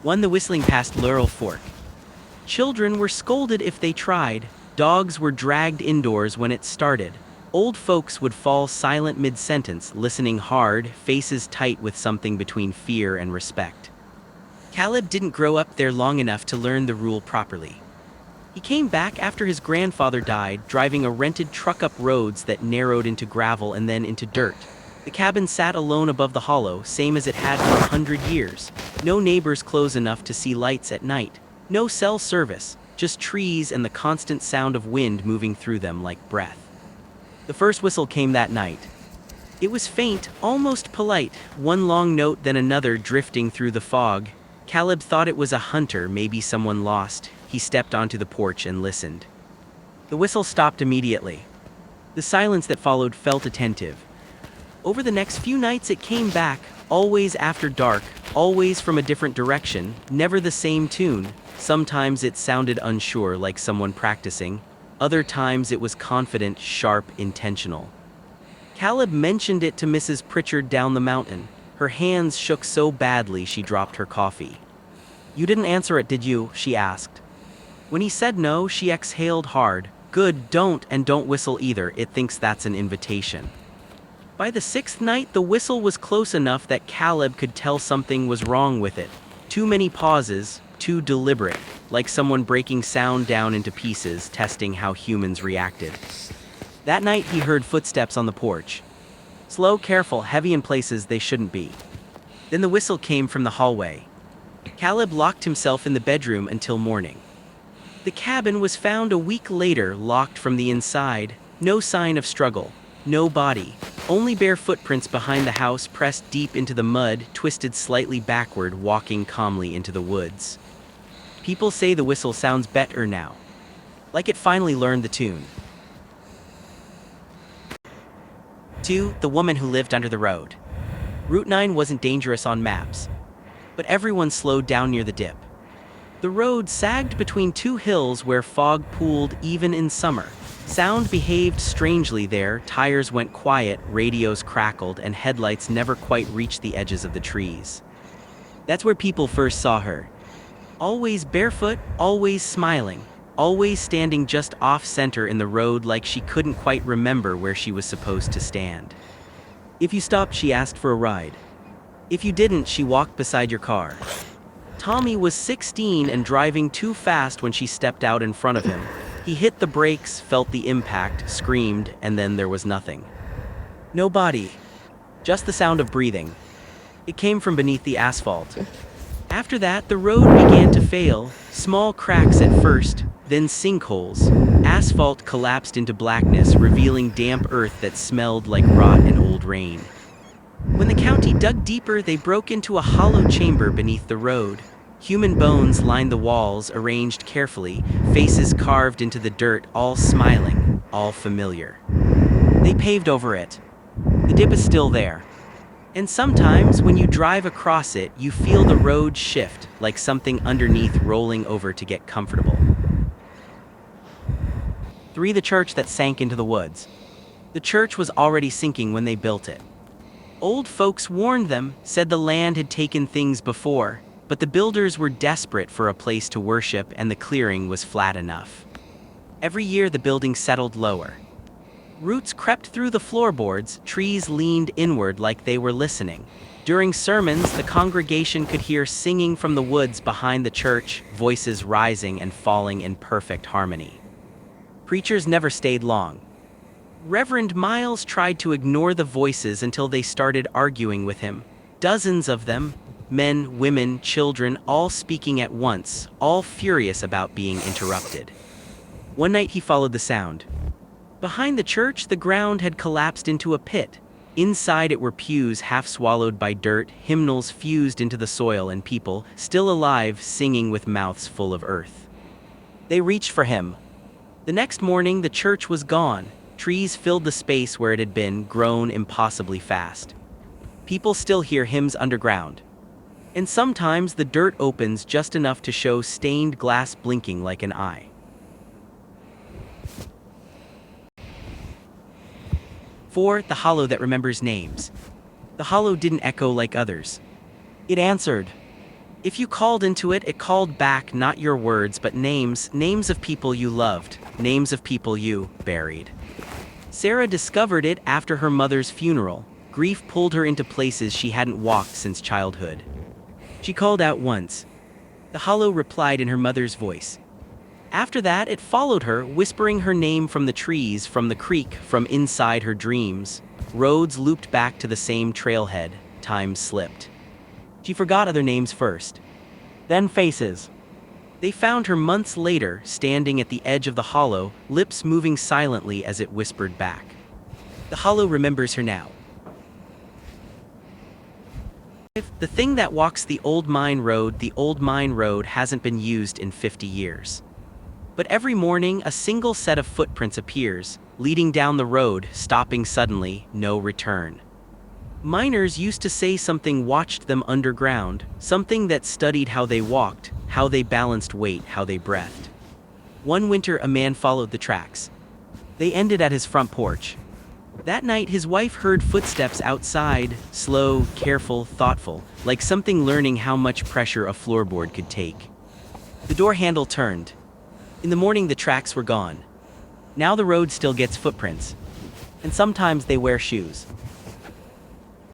1. The whistling past Laurel Fork. Children were scolded if they tried, dogs were dragged indoors when it started. Old folks would fall silent mid-sentence, listening hard, faces tight with something between fear and respect. Caleb didn't grow up there long enough to learn the rule properly. He came back after his grandfather died, driving a rented truck up roads that narrowed into gravel and then into dirt. The cabin sat alone above the hollow, same as it had for 100 years. No neighbors close enough to see lights at night. No cell service, just trees and the constant sound of wind moving through them like breath. The first whistle came that night. It was faint, almost polite, one long note then another drifting through the fog. Caleb thought it was a hunter, maybe someone lost. He stepped onto the porch and listened. The whistle stopped immediately. The silence that followed felt attentive. Over the next few nights it came back, always after dark, always from a different direction, never the same tune. Sometimes it sounded unsure, like someone practicing. Other times it was confident, sharp, intentional. Caleb mentioned it to Mrs. Pritchard down the mountain. Her hands shook so badly she dropped her coffee. "You didn't answer it, did you?" she asked. When he said no, she exhaled hard. "Good, don't, and don't whistle either, it thinks that's an invitation." By the 6th night, the whistle was close enough that Caleb could tell something was wrong with it. Too many pauses, too deliberate, like someone breaking sound down into pieces, testing how humans reacted. That night he heard footsteps on the porch. Slow, careful, heavy in places they shouldn't be. Then the whistle came from the hallway. Caleb locked himself in the bedroom until morning. The cabin was found a week later, locked from the inside. No sign of struggle, no body, only bare footprints behind the house pressed deep into the mud, twisted slightly backward, walking calmly into the woods. People say the whistle sounds better now, like it finally learned the tune. 2. The woman who lived under the road. Route 9 wasn't dangerous on maps, but everyone slowed down near the dip. The road sagged between two hills where fog pooled even in summer. Sound behaved strangely there, tires went quiet, radios crackled, and headlights never quite reached the edges of the trees. That's where people first saw her. Always barefoot, always smiling, always standing just off-center in the road like she couldn't quite remember where she was supposed to stand. If you stopped, she asked for a ride. If you didn't, she walked beside your car. Tommy was 16 and driving too fast when she stepped out in front of him. He hit the brakes, felt the impact, screamed, and then there was nothing. No body, just the sound of breathing. It came from beneath the asphalt. After that, the road began to fail, small cracks at first, then sinkholes. Asphalt collapsed into blackness, revealing damp earth that smelled like rot and old rain. When the county dug deeper, they broke into a hollow chamber beneath the road. Human bones lined the walls, arranged carefully, faces carved into the dirt, all smiling, all familiar. They paved over it. The dip is still there. And sometimes, when you drive across it, you feel the road shift, like something underneath rolling over to get comfortable. 3. The church that sank into the woods. The church was already sinking when they built it. Old folks warned them, said the land had taken things before, but the builders were desperate for a place to worship and the clearing was flat enough. Every year the building settled lower. Roots crept through the floorboards, trees leaned inward like they were listening. During sermons, the congregation could hear singing from the woods behind the church, voices rising and falling in perfect harmony. Preachers never stayed long. Reverend Miles tried to ignore the voices until they started arguing with him. Dozens of them, men, women, children, all speaking at once, all furious about being interrupted. One night he followed the sound. Behind the church, the ground had collapsed into a pit. Inside it were pews half swallowed by dirt, hymnals fused into the soil, and people, still alive, singing with mouths full of earth. They reached for him. The next morning, the church was gone. Trees filled the space where it had been, grown impossibly fast. People still hear hymns underground. And sometimes the dirt opens just enough to show stained glass blinking like an eye. 4. The hollow that remembers names. The hollow didn't echo like others. It answered. If you called into it, it called back not your words but names, names of people you loved, names of people you buried. Sarah discovered it after her mother's funeral. Grief pulled her into places she hadn't walked since childhood. She called out once. The hollow replied in her mother's voice. After that, it followed her, whispering her name from the trees, from the creek, from inside her dreams. Roads looped back to the same trailhead. Time slipped. She forgot other names first. Then faces. They found her months later, standing at the edge of the hollow, lips moving silently as it whispered back. The hollow remembers her now. The thing that walks the old mine road hasn't been used in 50 years. But every morning, a single set of footprints appears, leading down the road, stopping suddenly, no return. Miners used to say something watched them underground, something that studied how they walked, how they balanced weight, how they breathed. One winter, a man followed the tracks. They ended at his front porch. That night, his wife heard footsteps outside, slow, careful, thoughtful, like something learning how much pressure a floorboard could take. The door handle turned. In the morning, the tracks were gone. Now the road still gets footprints. And sometimes they wear shoes.